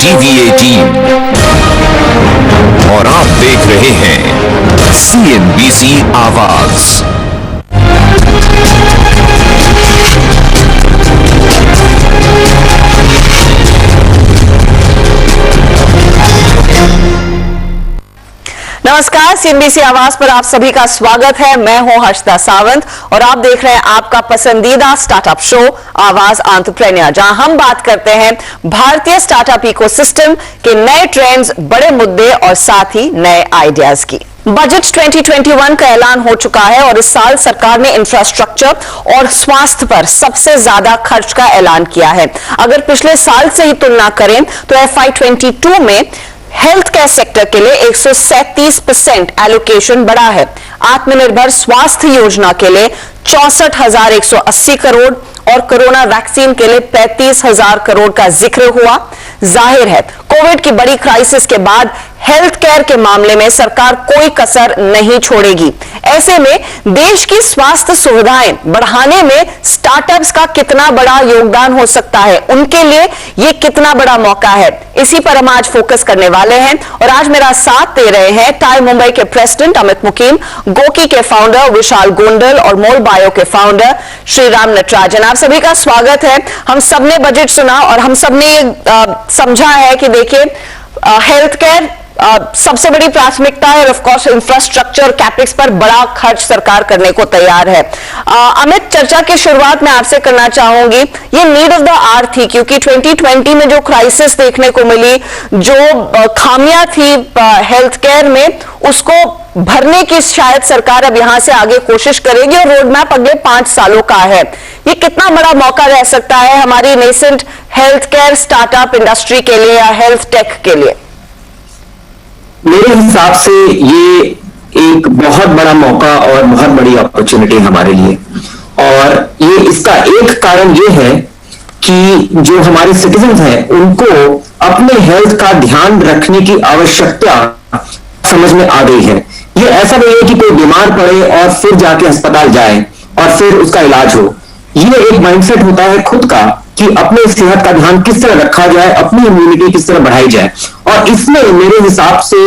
TVA team और आप देख रहे हैं सीएनबीसी आवाज। नमस्कार, सीएनबीसी आवाज पर आप सभी का स्वागत है। मैं हूं हर्षदा सावंत और आप देख रहे हैं आपका पसंदीदा स्टार्टअप शो आवाज एंटरप्रेन्योर, जहां हम बात करते हैं भारतीय स्टार्टअप इकोसिस्टम के नए ट्रेंड्स, बड़े मुद्दे और साथ ही नए आइडियाज की। बजट 2021 का ऐलान हो चुका है और इस साल सरकार ने इंफ्रास्ट्रक्चर और स्वास्थ्य पर सबसे ज्यादा खर्च का ऐलान किया है। अगर पिछले साल से ही तुलना करें तो FY 22 में हेल्थ केयर सेक्टर के लिए 137% एलोकेशन बढ़ा है। आत्मनिर्भर स्वास्थ्य योजना के लिए 64,180 करोड़ और कोरोना वैक्सीन के लिए 35,000 करोड़ का जिक्र हुआ। जाहिर है, कोविड की बड़ी क्राइसिस के बाद हेल्थ केयर के मामले में सरकार कोई कसर नहीं छोड़ेगी। ऐसे में देश की स्वास्थ्य सुविधाएं बढ़ाने में स्टार्टअप्स का कितना बड़ा योगदान हो सकता है, उनके लिए यह कितना बड़ा मौका है, इसी पर हम आज फोकस करने वाले हैं। और आज मेरा साथ दे रहे हैं टाई मुंबई के प्रेसिडेंट अमित मुकीम, गोकी के फाउंडर विशाल गोंडल और मोल बायो के फाउंडर श्रीराम नटराजन। आप सभी का स्वागत है। हम सबने बजट सुना और हम सबने समझा है कि देखिए, हेल्थ केयर सबसे बड़ी प्राथमिकता है और ऑफ कोर्स इंफ्रास्ट्रक्चर कैपेक्स पर बड़ा खर्च सरकार करने को तैयार है। अमित, चर्चा की शुरुआत मैं आपसे करना चाहूंगी। ये नीड ऑफ द आवर थी क्योंकि 2020 में जो क्राइसिस देखने को मिली, जो खामियां थी हेल्थ केयर में, उसको भरने की शायद सरकार अब यहां से आगे कोशिश करेगी और रोड मैप अगले 5 सालों का है। ये कितना बड़ा मौका रह सकता है हमारी nascent health care startup industry के लिए या हेल्थ टेक के लिए? मेरे हिसाब से ये एक बहुत बड़ा मौका और बहुत बड़ी अपॉर्चुनिटी हमारे लिए। और ये इसका एक कारण ये है कि जो हमारे सिटीजन्स हैं उनको अपने हेल्थ का ध्यान रखने की आवश्यकता समझ में आ गई है। ये ऐसा नहीं है कि कोई बीमार पड़े और फिर जाके अस्पताल जाए और फिर उसका इलाज हो। ये एक माइंडसेट होता है खुद का कि अपने सेहत का ध्यान किस तरह रखा जाए, अपनी इम्यूनिटी किस तरह बढ़ाई जाए। और इसमें मेरे हिसाब से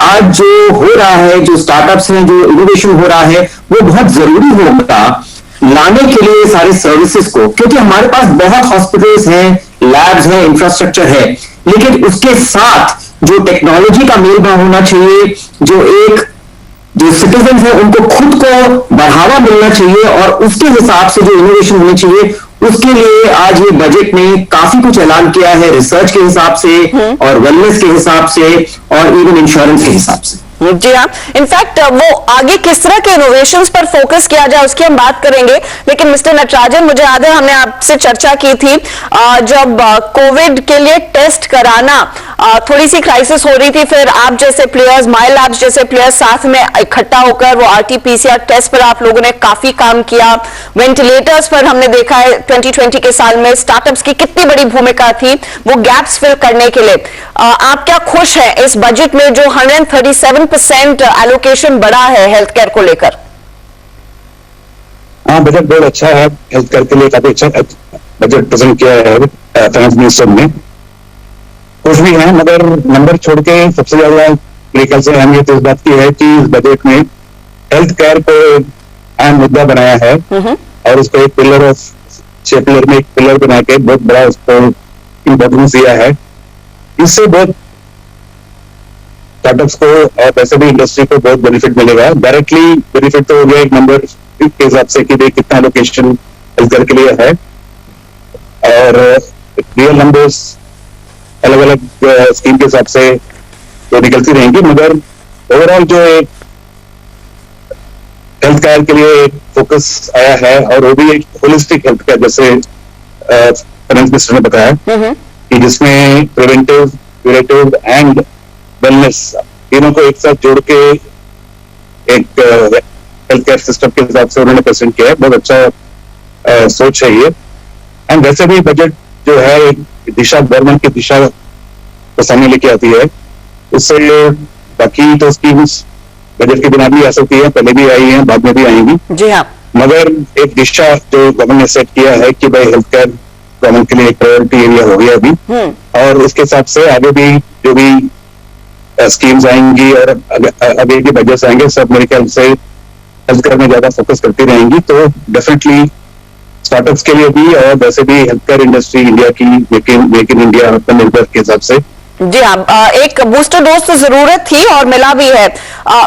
आज जो हो रहा है, जो स्टार्टअप्स हैं, जो इनोवेशन हो रहा है, वो बहुत जरूरी होगा लाने के लिए सारे सर्विसेज को, क्योंकि हमारे पास बहुत हॉस्पिटल्स हैं, लैब्स हैं, इंफ्रास्ट्रक्चर है, लेकिन उसके साथ जो टेक्नोलॉजी का मेल भाव होना चाहिए, जो सिटीजन है उनको खुद को बढ़ावा मिलना चाहिए और उसके हिसाब से जो इनोवेशन होनी चाहिए, उसके लिए आज ये बजट में काफी कुछ ऐलान किया है, रिसर्च के हिसाब से और वेलनेस के हिसाब से और इवन इंश्योरेंस के हिसाब से। जी हाँ, इनफैक्ट वो आगे किस तरह के इनोवेशंस पर फोकस किया जाए उसकी हम बात करेंगे। लेकिन मिस्टर नटराजन, मुझे याद है हमने आपसे चर्चा की थी जब कोविड के लिए टेस्ट कराना थोड़ी सी क्राइसिस हो रही थी, फिर आप जैसे प्लेयर्स, माई लैब्स जैसे प्लेयर्स साथ में इकट्ठा होकर वो RT-PCR टेस्ट पर आप लोगों ने काफी काम किया। वेंटिलेटर्स पर हमने देखा है 2020 के साल में स्टार्टअप्स की कितनी बड़ी भूमिका थी वो गैप्स फिल करने के लिए। आप क्या खुश हैं इस बजट में जो 137% एलोकेशन बढ़ा है हेल्थ केयर को लेकर? हाँ, बजट बहुत अच्छा है। हेल्थ केयर के लिए काफी अच्छा बजट प्रेजेंट किया है फाइनेंस मिनिस्टर ने। कुछ भी है, मगर नंबर छोड़ के सबसे ज्यादा मेरे ख्याल से अहमियत इस बात की है कि इस बजट में हेल्थ केयर को अहम मुद्दा बनाया है और उसको एक पिलर ऑफ 6 पिलर में एक पिलर बना के बहुत बड़ा उसको इम्पोर्टेंस दिया है। इससे बहुत स्टार्टअप्स को और वैसे भी इंडस्ट्री को बहुत बेनिफिट मिलेगा। डायरेक्टली बेनिफिट तो हो गया एक नंबर के हिसाब से कि कितना लोकेशन हेल्थ केयर के लिए है और रियल नंबर्स अलग अलग स्कीम के हिसाब से तो निकलती रहेंगी, मगर ओवरऑल जो एक हेल्थ केयर के लिए एक फोकस आया है और वो भी एक होलिस्टिक हेल्थ केयर, जैसे फाइनेंस मिनिस्टर ने बताया कि जिसमें प्रिवेंटिव, क्यूरेटिव एंड वेलनेस तीनों को एक साथ जोड़ के एक हेल्थ केयर सिस्टम के हिसाब से उन्होंने प्रेजेंट किया है। बहुत अच्छा सोच है ये। एंड वैसे भी बजट जो है एक दिशा, गवर्नमेंट की दिशा को सामने लेके आती है। उससे बाकी तो स्कीम्स बजट के बिना भी आ सकती है, पहले भी आई है, बाद में भी आएंगी। जी हाँ। मगर एक दिशा जो गवर्नमेंट ने सेट किया है कि भाई हेल्थ केयर गवर्नमेंट के लिए एक प्रायोरिटी एरिया हो गया अभी। और इसके हिसाब से आगे भी जो भी स्कीम्स आएंगी और आगे के बजट्स आएंगे, सब मेरे ख्याल से हेल्थ केयर में ज्यादा फोकस करती रहेंगी। तो डेफिनेटली स्टार्टअप्स के लिए भी और वैसे भी हेल्थ केयर इंडस्ट्री इंडिया की मेक इन इंडिया आत्मनिर्भर के हिसाब से जी हाँ, एक बूस्टर डोज तो जरूरत थी और मिला भी है।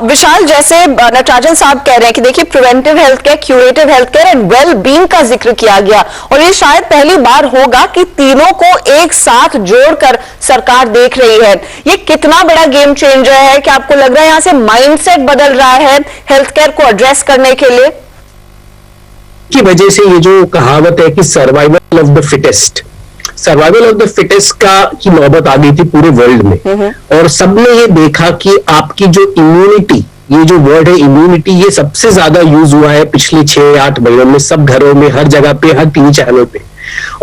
विशाल, जैसे नटराजन साहब कह रहे हैं कि देखिए preventive health care, curative health care and well being का जिक्र किया गया और ये शायद पहली बार होगा कि तीनों को एक साथ जोड़कर सरकार देख रही है। ये कितना बड़ा गेम चेंजर है कि आपको लग रहा है यहां से माइंडसेट बदल रहा है हेल्थ केयर को एड्रेस करने के लिए? की वजह से ये जो कहावत है कि सर्वाइवल ऑफ द फिटेस्ट की नौबत आ गई थी पूरे वर्ल्ड में, और सबने ये देखा कि आपकी जो इम्यूनिटी, ये जो वर्ड है इम्यूनिटी, ये सबसे ज्यादा यूज हुआ है पिछले 6-8 महीनों में, सब घरों में, हर जगह पे, हर टीवी चैनल पे।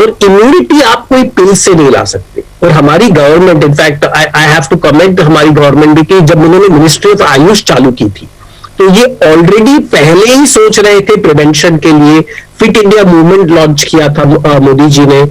और इम्यूनिटी आप कोई पिल से नहीं ला सकते। और हमारी government, in fact I have to comment हमारी गवर्नमेंट भी, कि जब उन्होंने मिनिस्ट्री ऑफ आयुष चालू की थी तो ये ऑलरेडी पहले ही सोच रहे थे प्रिवेंशन के लिए। फिट इंडिया मूवमेंट लॉन्च किया था मोदी जी ने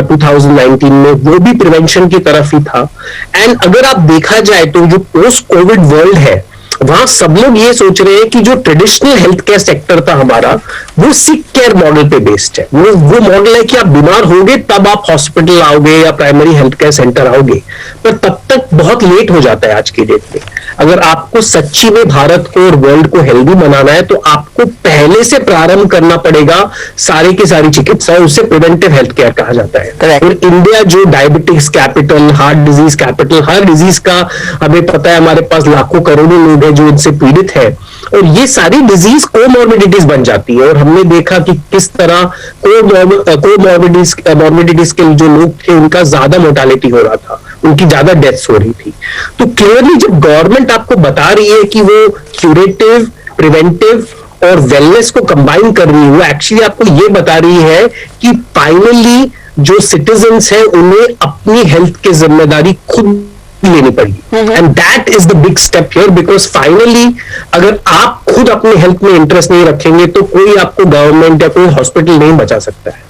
2019 में, वो भी प्रिवेंशन की तरफ ही था। एंड अगर आप देखा जाए तो जो पोस्ट कोविड वर्ल्ड है, वहां सब लोग ये सोच रहे हैं कि जो ट्रेडिशनल हेल्थ केयर सेक्टर था हमारा, वो सिक केयर मॉडल पे बेस्ड है। वो मॉडल है कि आप बीमार होगे तब आप हॉस्पिटल आओगे या प्राइमरी हेल्थ केयर सेंटर आओगे, पर तब तक बहुत लेट हो जाता है आज की डेट में। अगर आपको सच्ची में भारत को और वर्ल्ड को हेल्दी बनाना है तो आपको पहले से प्रारंभ करना पड़ेगा सारी की सारी चिकित्सा, उसे प्रिवेंटिव हेल्थ केयर कहा जाता है। और इंडिया जो diabetics capital, heart disease capital, हर डिजीज का हमें पता है, हमारे पास लाखों करोड़ों लोग हैं जो इनसे पीड़ित है, और ये सारी डिजीज कोमॉर्बिडिटीज बन जाती है। और हमने देखा कि किस तरह कोमॉर्बिडिटीज के जो लोग थे उनका ज्यादा मोर्टालिटी हो रहा था, उनकी ज्यादा डेथ्स हो रही थी। तो क्लियरली जब गवर्नमेंट आपको बता रही है कि वो क्यूरेटिव, प्रिवेंटिव और वेलनेस को कंबाइन कर रही है, वो एक्चुअली आपको ये बता रही है कि फाइनली जो सिटीजन्स है उन्हें अपनी हेल्थ की जिम्मेदारी खुद लेनी पड़ेगी। And that is the big step here, because finally अगर आप खुद अपने हेल्थ में इंटरेस्ट नहीं रखेंगे तो कोई आपको गवर्नमेंट या कोई हॉस्पिटल नहीं बचा सकता है।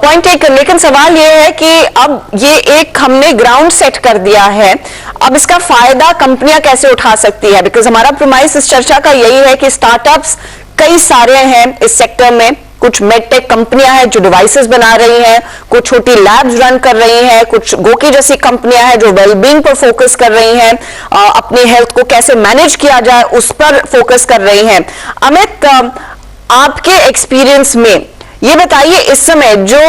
पॉइंट एक, लेकिन सवाल ये है कि अब ये एक हमने ग्राउंड सेट कर दिया है, अब इसका फायदा कंपनियां कैसे उठा सकती है? बिकॉज हमारा प्रोमाइस इस चर्चा का यही है कि स्टार्टअप्स कई सारे हैं इस सेक्टर में। कुछ मेडटेक कंपनियां हैं जो डिवाइसेस बना रही हैं, कुछ छोटी लैब्स रन कर रही हैं, कुछ गोकी जैसी कंपनियां हैं जो वेलबींग पर फोकस कर रही हैं, अपनी हेल्थ को कैसे मैनेज किया जाए उस पर फोकस कर रही हैं। अमित, आपके एक्सपीरियंस में ये बताइए, इस समय जो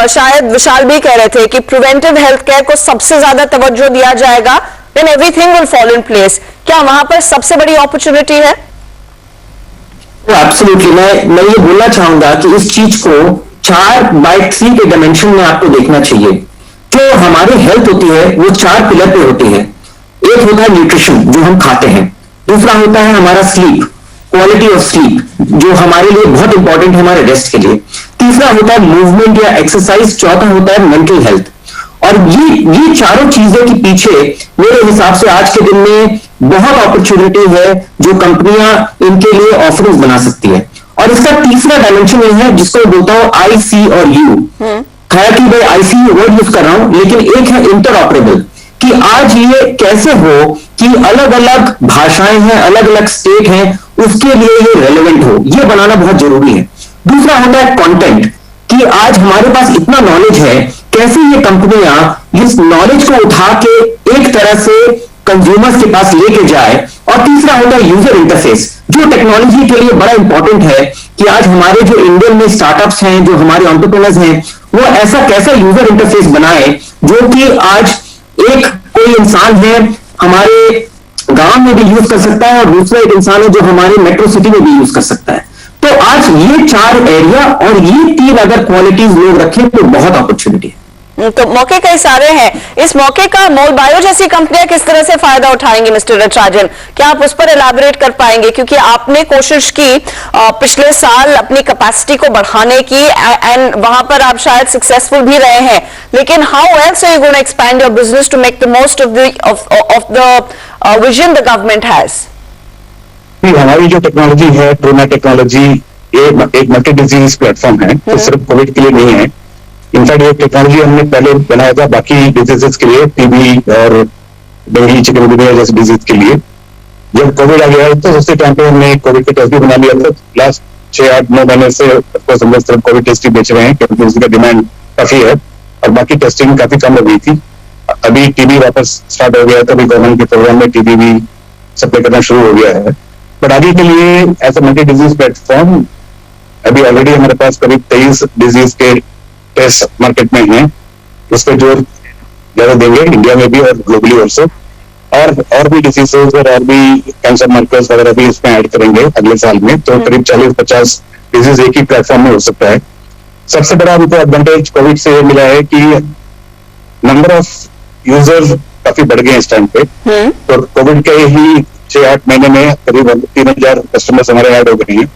शायद विशाल भी कह रहे थे कि प्रिवेंटिव हेल्थ केयर को सबसे ज्यादा तवज्जो दिया जाएगा, then everything will fall in place, क्या वहां पर सबसे बड़ी अपॉर्चुनिटी है? एब्सोल्युटली, मैं ये बोलना चाहूंगा कि इस चीज को 4x3 के डायमेंशन में आपको देखना चाहिए। जो हमारी हेल्थ होती है वो 4 पिलर पे होती है। एक होता है न्यूट्रिशन, जो हम खाते हैं। दूसरा होता है हमारा स्लीप, क्वालिटी ऑफ स्लीप, जो हमारे लिए बहुत इंपॉर्टेंट है हमारे रेस्ट के लिए। तीसरा होता है मूवमेंट या एक्सरसाइज। चौथा होता है मेंटल हेल्थ। और ये चारों चीजों के पीछे मेरे हिसाब से आज के दिन में बहुत अपॉर्चुनिटी है जो कंपनियां इनके लिए ऑफरिंग्स बना सकती है। और इसका तीसरा डायमेंशन ये है जिसको बोलता हूं आई, सी और यू। हालांकि मैं आईसी वर्ड यूज कर रहा हूं, लेकिन एक है इंटरऑपरेबल, कि आज ये कैसे हो कि अलग अलग भाषाएं हैं, अलग अलग स्टेट हैं, उसके लिए ये रेलेवेंट हो, ये बनाना बहुत जरूरी है। दूसरा होता है कंटेंट, कि आज हमारे पास इतना नॉलेज है, कैसे ये कंपनियां इस नॉलेज को उठा के एक तरह से कंज्यूमर्स के पास लेके जाए। और तीसरा होता है यूजर इंटरफेस, जो टेक्नोलॉजी के लिए बड़ा इंपॉर्टेंट है कि आज हमारे जो इंडियन में स्टार्टअप्स हैं, जो हमारे एंटरप्रेन्योर्स हैं, वो ऐसा कैसा यूजर इंटरफेस बनाए जो कि आज एक कोई इंसान है हमारे गांव में भी यूज कर सकता है और दूसरा एक इंसान है जो हमारे मेट्रो सिटी में भी यूज कर सकता है। तो आज ये 4 एरिया और ये 3 अगर क्वालिटीज लोग रखें तो बहुत अपॉर्चुनिटी है। तो मौके कई सारे हैं। इस मौके का मोल बायो जैसी कंपनियां किस तरह से फायदा उठाएंगी मिस्टर नटराजन, क्या आप उस पर एलैबोरेट कर पाएंगे? क्योंकि आपने कोशिश की पिछले साल अपनी कैपेसिटी को बढ़ाने की, एंड वहां पर आप शायद सक्सेसफुल भी रहे हैं, लेकिन how else are you going to expand your business to make the most of the vision the government has? हमारी जो टेक्नोलॉजी है, ट्रूनेट टेक्नोलॉजी, एक मल्टी डिजीज प्लेटफॉर्म है, तो सिर्फ कोविड के लिए नहीं है। इनफैक्ट ये टेक्नोलॉजी हमने पहले बनाया था बाकी डिजीजेस के लिए, टीबी और डेंगू, चिकनगुनिया जैसे डिजीज के लिए। जब कोविड आ गया तो उसी टाइम पे हमने कोविड का टेस्ट भी बना लिया था। लास्ट 6-8-9 महीने से ऑफकोर्स हम लोग कोविड टेस्ट ही बेच रहे हैं क्योंकि उसका डिमांड काफी है और बाकी टेस्टिंग काफी कम हो गई थी। अभी टीबी वापस स्टार्ट हो गया था, अभी गवर्नमेंट के प्रोग्राम में टीबी भी सप्लाई करना शुरू हो गया है। बट आगे के लिए as a multi disease platform अभी ऑलरेडी हमारे पास करीब 23 डिजीज के टेस्ट मार्केट में हैं। उस पर जोर ज्यादा देंगे इंडिया में भी और ग्लोबली ऑल्सो, और भी डिजीजेस और भी कैंसर मार्कर्स वगैरह भी इसमें ऐड करेंगे अगले साल में। तो करीब 40-50 डिजीज एक ही प्लेटफॉर्म में हो सकता है। सबसे बड़ा हमको एडवांटेज कोविड से मिला है कि नंबर ऑफ यूजर्स काफी बढ़ गए इस टाइम पे। तो कोविड के ही 6-8 महीने में करीब 3000 कस्टमर्स हमारे ऐड हो गए हैं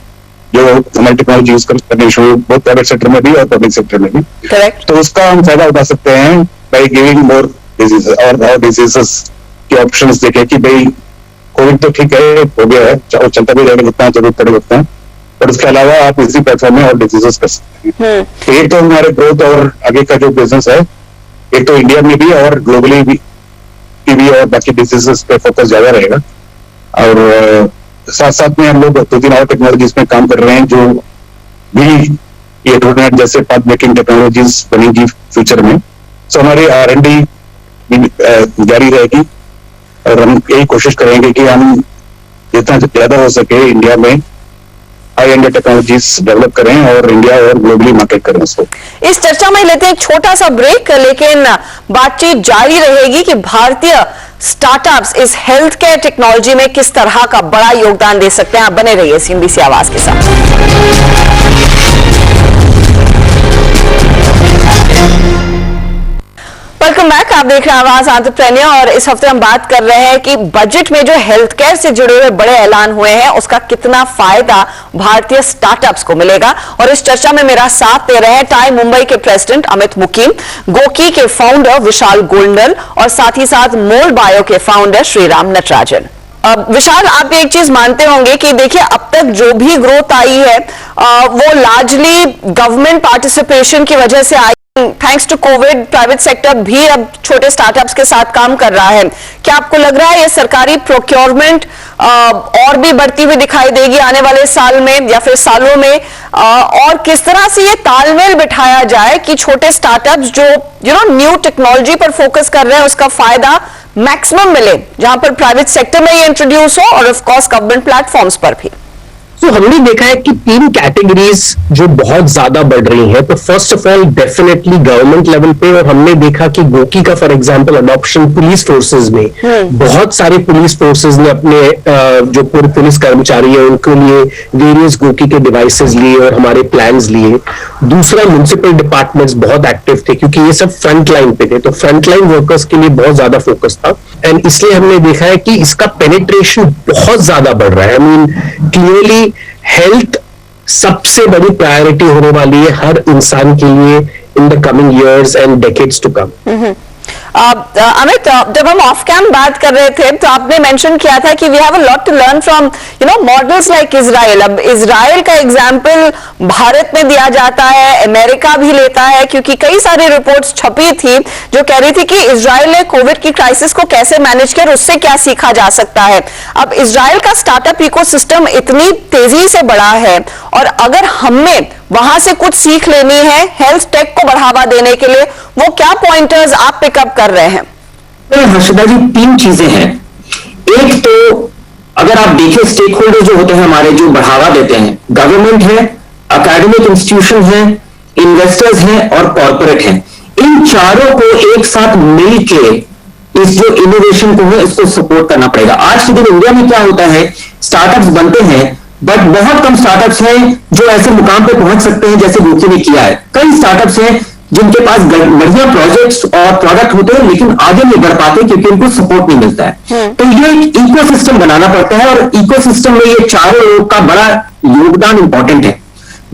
जो हमारी टेक्नोलॉजी यूज करने शुरू, बहुत प्राइवेट सेक्टर में भी और पब्लिक सेक्टर में भी। करेक्ट। तो उसका हम फायदा उठा सकते हैं बाई गिविंग मोर डिजीजेस और डिजीजेस के ऑप्शंस देखे कि भाई कोविड तो ठीक है, हो गया है और चलता भी रहेगा जितना जरूरत पड़े उतना, पर उसके अलावा आप इसी प्लेटफॉर्म में और डिजीजेस कर सकते हैं। तो एक तो हमारे ग्रोथ और आगे का जो बिजनेस है, एक तो इंडिया में भी और ग्लोबली भी टीबी और बाकी डिजीजेस पे फोकस ज्यादा रहेगा। और साथ साथ में हम लोग 2-3 और टेक्नोलॉजीज में काम कर रहे हैं जो भी ये इंटरनेट जैसे पाथ मेकिंग टेक्नोलॉजीज बनेगी फ्यूचर में। सो हमारी R&D जारी रहेगी और हम यही कोशिश करेंगे कि हम जितना ज्यादा हो सके इंडिया में हाई एंड टेक्नोलॉजीज डेवलप करें और इंडिया और ग्लोबली मार्केट करें उसको। इस चर्चा में लेते हैं एक छोटा सा ब्रेक, लेकिन बातचीत जारी रहेगी कि भारतीय स्टार्टअप्स इस हेल्थ केयर टेक्नोलॉजी में किस तरह का बड़ा योगदान दे सकते हैं। आप बने रहिए CNBC आवाज के साथ। वेलकम बैक, आप देख रहे हैं आवाज एंटरप्रेन्योर और इस हफ्ते हम बात कर रहे हैं कि बजट में जो हेल्थ केयर से जुड़े हुए बड़े ऐलान हुए हैं उसका कितना फायदा भारतीय स्टार्टअप्स को मिलेगा। और इस चर्चा में मेरा साथ दे रहे हैं टाइम मुंबई के प्रेसिडेंट अमित मुकीम, गोकी के फाउंडर विशाल गोंडल और साथ ही साथ मोल्ड बायो के फाउंडर श्रीराम नटराजन। विशाल, आप एक चीज मानते होंगे कि देखिए अब तक जो भी ग्रोथ आई है वो लार्जली गवर्नमेंट पार्टिसिपेशन की वजह से आई। Thanks to Covid private sector भी अब छोटे स्टार्टअप्स के साथ काम कर रहा है। क्या आपको लग रहा है ये सरकारी प्रोक्योरमेंट और भी बढ़ती हुई दिखाई देगी आने वाले साल में या फिर सालों में? और किस तरह से ये तालमेल बिठाया जाए कि छोटे स्टार्टअप्स जो न्यू टेक्नोलॉजी पर फोकस कर रहे हैं उसका फायदा मैक्सिमम मिले, जहां पर प्राइवेट सेक्टर में ये इंट्रोड्यूस हो और ऑफ कोर्स गवर्नमेंट प्लेटफॉर्म्स पर भी? तो हमने देखा है कि 3 कैटेगरीज जो बहुत ज्यादा बढ़ रही हैं। तो first of all definitely government level पे, और हमने देखा कि गोकी का for example adoption police forces में बहुत सारे पुलिस फोर्सेस ने अपने जो पूरे पुलिस कर्मचारी है उनके लिए वेरियस गोकी के डिवाइसेस लिए और हमारे प्लान्स लिए। दूसरा, म्युनिसिपल डिपार्टमेंट्स बहुत एक्टिव थे क्योंकि ये सब फ्रंट लाइन पे थे, तो फ्रंट लाइन वर्कर्स के लिए बहुत ज्यादा फोकस था एंड इसलिए हमने देखा है कि इसका पेनिट्रेशन बहुत ज्यादा बढ़ रहा है। आई मीन क्लियरली हेल्थ सबसे बड़ी प्रायोरिटी होने वाली है हर इंसान के लिए in the coming years and decades to come. Amit, जब हम ऑफ कैम बात कर रहे थे तो आपने मेंशन किया था कि we have a lot to learn from models like Israel. अब इजराइल का एग्जांपल भारत में दिया जाता है, अमेरिका भी लेता है, क्योंकि कई सारी रिपोर्ट्स छपी थी जो कह रही थी कि इजराइल ने कोविड की क्राइसिस को कैसे मैनेज किया और उससे क्या सीखा जा सकता है। अब इजराइल का स्टार्टअप इकोसिस्टम इतनी तेजी से बढ़ा है और अगर हमें वहां से कुछ सीख लेनी है हेल्थ टेक को बढ़ावा देने के लिए, वो क्या पॉइंटर्स आप पिकअप कर रहे हैं? हर्षदा जी, 3 चीजें हैं। एक तो अगर आप देखिए स्टेक होल्डर जो होते हैं हमारे, जो बढ़ावा देते हैं, गवर्नमेंट है, एकेडमिक इंस्टीट्यूशन है, इन्वेस्टर्स हैं और कॉर्पोरेट हैं। इन चारों को एक साथ मिलके इस जो इनोवेशन को है इसको सपोर्ट करना पड़ेगा। आज के दिन इंडिया में क्या होता है, स्टार्टअप्स बनते हैं बट बहुत कम स्टार्टअप्स हैं जो ऐसे मुकाम पे पहुंच सकते हैं जैसे गोकी ने किया है। कई स्टार्टअप्स हैं जिनके पास बढ़िया प्रोजेक्ट्स और प्रोडक्ट होते हैं लेकिन आगे नहीं बढ़ पाते क्योंकि उनको सपोर्ट नहीं मिलता है। तो ये एक इकोसिस्टम बनाना पड़ता है और इकोसिस्टम में ये चारों लोग का बड़ा योगदान इंपॉर्टेंट है।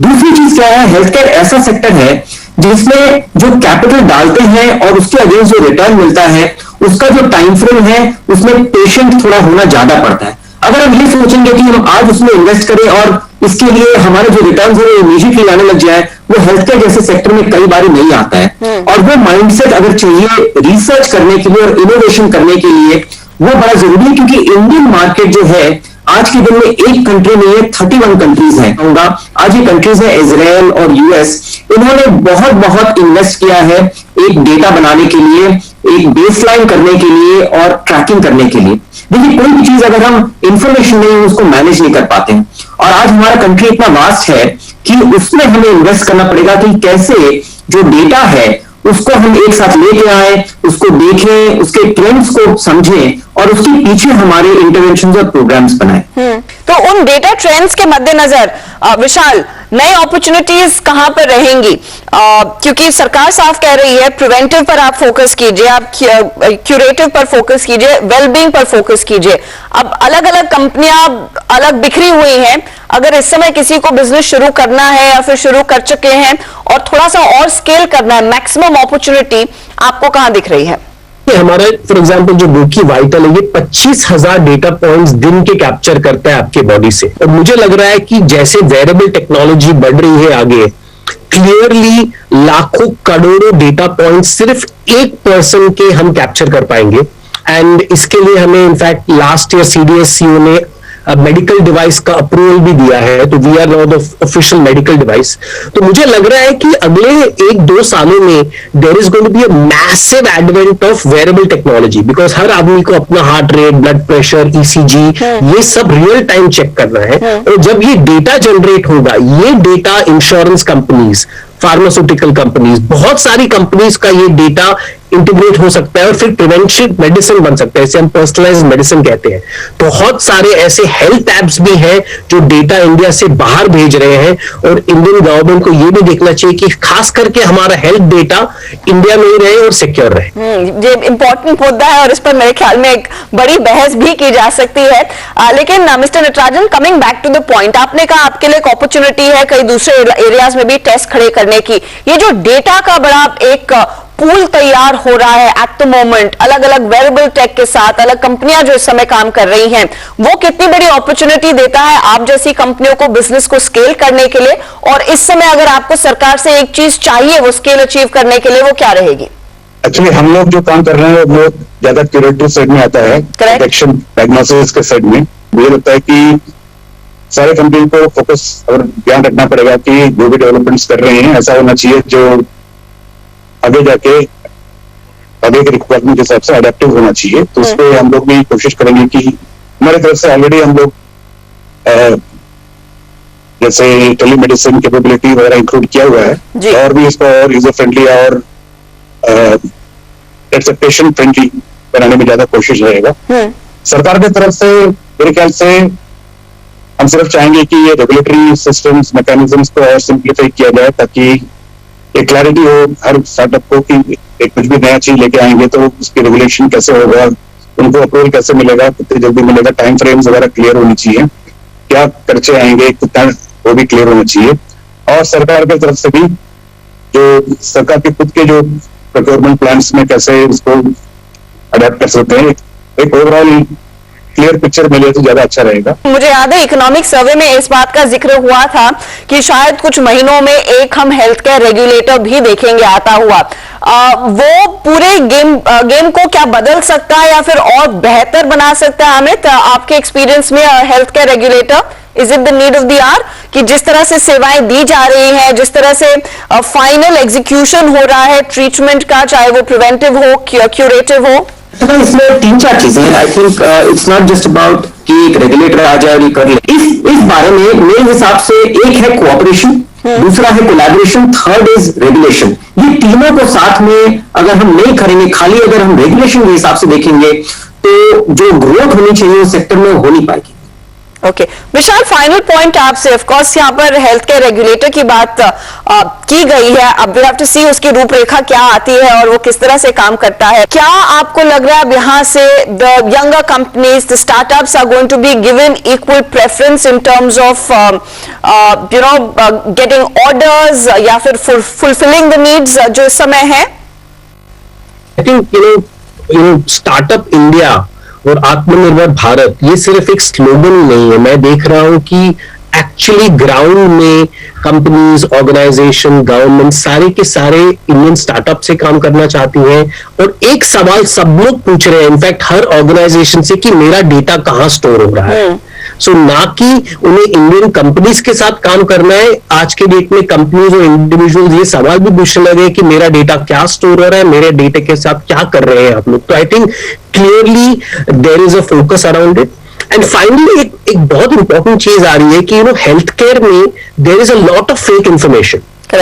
दूसरी चीज क्या है, हेल्थ केयर ऐसा सेक्टर है जिसमें जो कैपिटल डालते हैं और उसके अगेंस्ट जो रिटर्न मिलता है उसका जो टाइम फ्रेम है उसमें पेशेंट थोड़ा होना ज्यादा पड़ता है। अगर हम ये सोचेंगे कि हम आज उसमें इन्वेस्ट करें और इसके लिए हमारे जो रिटर्न्स है वो इमीडिएटली आने लग जाए, वो हेल्थ केयर जैसे सेक्टर में कई बार नहीं आता है। और वो माइंडसेट अगर चाहिए रिसर्च करने के लिए और इनोवेशन करने के लिए, वो बड़ा जरूरी है, क्योंकि इंडियन मार्केट जो है आज के दिन में एक कंट्री नहीं है, 31 कंट्रीज हैं। कहूंगा आज ये कंट्रीज है इजराइल और यूएस, इन्होंने बहुत बहुत इन्वेस्ट किया है एक डेटा बनाने के लिए, एक बेसलाइन करने के लिए और ट्रैकिंग करने के लिए। देखिए, कोई भी चीज अगर हम इंफॉर्मेशन नहीं उसको मैनेज नहीं कर पाते हैं, और आज हमारा कंट्री इतना वास्ट है कि उसमें हमें इन्वेस्ट करना पड़ेगा कि कैसे जो डेटा है उसको हम एक साथ लेके आए, उसको देखें, उसके ट्रेंड्स को समझें और उसके पीछे हमारे इंटरवेंशन और प्रोग्राम्स बनाएं। तो उन डेटा ट्रेंड्स के मद्देनजर विशाल, नई अपॉर्चुनिटीज कहां पर रहेंगी? क्योंकि सरकार साफ कह रही है प्रिवेंटिव पर आप फोकस कीजिए, आप क्यूरेटिव पर फोकस कीजिए, वेलबींग पर फोकस कीजिए। अब अलग अलग कंपनियां अलग बिखरी हुई हैं, अगर इस समय किसी को बिजनेस शुरू करना है या फिर शुरू कर चुके हैं और थोड़ा सा और स्केल करना है, मैक्सिमम अपॉर्चुनिटी आपको कहां दिख रही है? हमारा फॉर एग्जांपल जो बुकी वाइटल है, ये 25,000 डेटा पॉइंट्स दिन के कैप्चर करता है आपके बॉडी से। और मुझे लग रहा है कि जैसे वेरेबल टेक्नोलॉजी बढ़ रही है आगे, क्लियरली लाखों करोड़ों डेटा पॉइंट्स सिर्फ एक पर्सन के हम कैप्चर कर पाएंगे। एंड इसके लिए हमें इनफैक्ट लास्ट ईयर CDSCO ने मेडिकल डिवाइस का अप्रूवल भी दिया है, तो we are now the official medical device. तो मुझे लग रहा है कि अगले 1-2 सालों में there is going to be a massive advent of wearable technology, because हर आदमी को अपना heart rate, blood pressure, ECG ये सब रियल टाइम चेक करना है। और जब ये डेटा जनरेट होगा, ये data insurance companies, pharmaceutical companies, बहुत सारी कंपनीज का ये डेटा इंटीग्रेट हो सकता है और फिर प्रिवेंटिव मेडिसिन बन सकता है, इसे हम पर्सनलाइज्ड मेडिसिन कहते हैं। बहुत सारे ऐसे हेल्थ एप्स भी हैं जो डेटा इंडिया से बाहर भेज रहे हैं, और इंडियन गवर्नमेंट को ये भी देखना चाहिए कि खास करके हमारा हेल्थ डेटा इंडिया में ही रहे और सिक्योर रहे। ये इंपॉर्टेंट मुद्दा है और इस पर मेरे ख्याल में एक बड़ी बहस भी की जा सकती है। लेकिन mister Natarajan, coming back to the point, आपने कहा आपके लिए एक अपॉर्चुनिटी है कई दूसरे एरियाज में भी टेस्ट खड़े करने की। ये जो डेटा का बड़ा एक पूल तैयार हो रहा है एट द मोमेंट, अलग अलग वेरेबल टेक के साथ अलग कंपनियां जो इस समय काम कर रही हैं, वो कितनी बड़ी अपॉर्चुनिटी देता है आप जैसी कंपनियों को बिजनेस को स्केल करने के लिए? और इस समय अगर आपको सरकार से एक चीज चाहिए वो स्केल अचीव करने के लिए, वो क्या रहेगी? एक्चुअली हम लोग जो काम कर रहे हैं वो ज्यादा क्यूरेटिव साइड में आता है, डिटेक्शन डायग्नोसिस के साइड में। मुझे लगता है कि सारे कंपनी को फोकस और ध्यान रखना पड़ेगा कि जो भी डेवलपमेंट्स कर रहे हैं ऐसा होना चाहिए जो आगे जाके आगे के रिक्वायरमेंट के हिसाब से अडेप्टिव होना चाहिए। तो उस पर हम लोग भी कोशिश करेंगे कि हमारी तरफ से ऑलरेडी हम लोग जैसे टेलीमेडिसिन कैपेबिलिटी वगैरह इंक्लूड किया हुआ है, और भी इसको और यूजर फ्रेंडली और पेशेंट फ्रेंडली बनाने में ज्यादा कोशिश रहेगा। सरकार की तरफ से मेरे ख्याल से हम सिर्फ चाहेंगे कि ये रेगुलेटरी सिस्टम्स मैकेनिज्म्स को और सिंप्लीफाई किया जाए, ताकि एक क्लैरिटी हो हर स्टार्टअप को कि एक कुछ भी नया चीज लेके आएंगे तो उसकी रेगुलेशन कैसे होगा, उनको अप्रूवल कैसे मिलेगा, कितनी जल्दी मिलेगा, टाइम फ्रेम्स वगैरह क्लियर होनी चाहिए, क्या खर्चे आएंगे कितना, वो भी क्लियर होना चाहिए। और सरकार की तरफ से भी जो सरकार के खुद के जो प्रोक्योरमेंट प्लान्स में कैसे इसको अडेप्ट कर सकते हैं, एक ओवरऑल क्लियर पिक्चर मिले तो ज्यादा अच्छा रहेगा। मुझे याद है इकोनॉमिक सर्वे में इस बात का जिक्र हुआ था कि शायद कुछ महीनों में एक हम हेल्थ केयर रेगुलेटर भी देखेंगे आता हुआ। वो पूरे गेम को क्या बदल सकता है या फिर और बेहतर बना सकता है? अमित, आपके एक्सपीरियंस में health care regulator, is it the need of the hour कि जिस तरह से सेवाएं दी जा रही हैं, जिस तरह से फाइनल एग्जीक्यूशन हो रहा है ट्रीटमेंट का, चाहे वो प्रिवेंटिव हो क्यूरेटिव हो? तो इसमें 3-4 चीजें हैं। I think it's not just about कि एक रेगुलेटर आ जाए और ये कर ले। इस बारे में मेरे हिसाब से एक है कोऑपरेशन, दूसरा है कोलैबोरेशन, थर्ड इज रेगुलेशन। ये तीनों को साथ में अगर हम नहीं करेंगे, खाली अगर हम रेगुलेशन के हिसाब से देखेंगे तो जो ग्रोथ होनी चाहिए उस सेक्टर में हो नहीं पाएगी। ओके विशाल, फाइनल पॉइंट आपसे। ऑफ कोर्स यहाँ पर हेल्थ केयर रेगुलेटर की बात की गई है, अब वी हैव टू सी उसकी रूपरेखा क्या आती है और वो किस तरह से काम करता है। क्या आपको लग रहा है अब यहाँ से the younger companies, the startups are going to be given equal preference in terms of getting orders या फिर फुलफिलिंग द नीड्स जो इस समय है? I think you know startup India और आत्मनिर्भर भारत ये सिर्फ एक स्लोगन नहीं है, मैं देख रहा हूं कि एक्चुअली ग्राउंड में कंपनीज, ऑर्गेनाइजेशन, गवर्नमेंट सारे के सारे इंडियन स्टार्टअप से काम करना चाहती हैं। और एक सवाल सब लोग पूछ रहे हैं, इनफैक्ट हर ऑर्गेनाइजेशन से, कि मेरा डेटा कहाँ स्टोर हो रहा है। सो ना कि उन्हें इंडियन कंपनीज के साथ काम करना है। आज के डेट में कंपनीज और इंडिविजुअल्स ये सवाल भी पूछने लगे कि मेरा डेटा क्या स्टोर हो रहा है, मेरे डेटा के साथ क्या कर रहे हैं आप लोग। तो I think clearly there is a focus around it. And finally एक बहुत इंपॉर्टेंट चीज आ रही है कि हेल्थ केयर में there is a lot of fake information.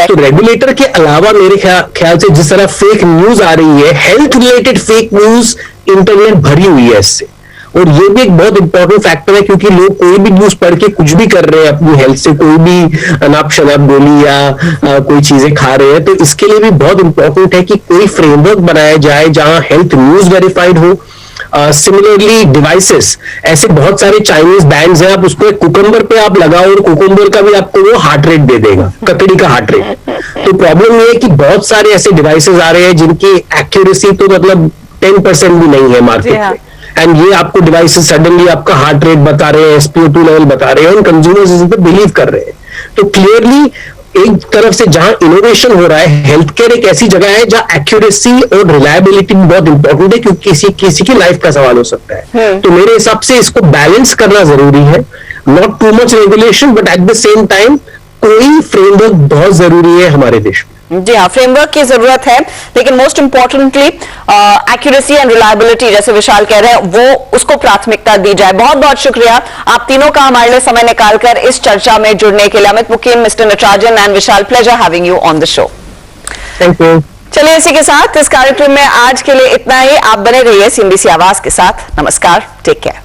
तो रेगुलेटर के अलावा मेरे ख्याल से जिस तरह फेक न्यूज आ रही है, health related fake news internet भरी हुई है इससे। और ये भी एक बहुत इंपॉर्टेंट फैक्टर है, क्योंकि लोग कोई भी न्यूज पढ़ के कुछ भी कर रहे हैं अपनी हेल्थ से, कोई भी अनाप शनाप गोली या कोई चीजें खा रहे हैं। तो इसके लिए भी बहुत इंपॉर्टेंट है कि कोई फ्रेमवर्क बनाया जाए जहां हेल्थ न्यूज वेरीफाइड हो। सिमिलरली डिवाइसेस, ऐसे बहुत सारे चाइनीज बैंड्स हैं, आप उसको एक कुकम्बर पे आप लगाओ और कुकम्बर का भी आपको वो हार्ट रेट दे देगा, ककड़ी का हार्ट रेट। तो प्रॉब्लम ये है कि बहुत सारे ऐसे डिवाइसेस आ रहे हैं जिनकी एक्यूरेसी तो मतलब 10% भी नहीं है मार्केट में। एंड ये आपको डिवाइसेस सडनली आपका हार्ट रेट बता रहे हैं, SpO2 लेवल बता रहे हैं, और कंज्यूमर्स इस पर बिलीव कर रहे हैं। तो क्लियरली एक तरफ से जहां इनोवेशन हो रहा है, हेल्थ केयर एक ऐसी जगह है जहां एक्यूरेसी और रिलायबिलिटी बहुत इंपॉर्टेंट है, क्योंकि किसी की लाइफ का सवाल हो सकता है। तो मेरे हिसाब से इसको बैलेंस करना जरूरी है। Not too much regulation, but at the same time कोई फ्रेमवर्क बहुत जरूरी है हमारे देश में। जी हाँ, फ्रेमवर्क की जरूरत है, लेकिन most importantly accuracy and reliability, जैसे विशाल कह रहे हैं, वो उसको प्राथमिकता दी जाए। बहुत बहुत शुक्रिया आप तीनों का हमारे लिए समय निकालकर इस चर्चा में जुड़ने के लिए। Amit Mukim, mister Natarajan and Vishal, pleasure having you on the show. Thank you. चलिए इसी के साथ इस कार्यक्रम में आज के लिए इतना ही। आप बने रहिए CNBC आवाज के साथ। नमस्कार, टेक केयर।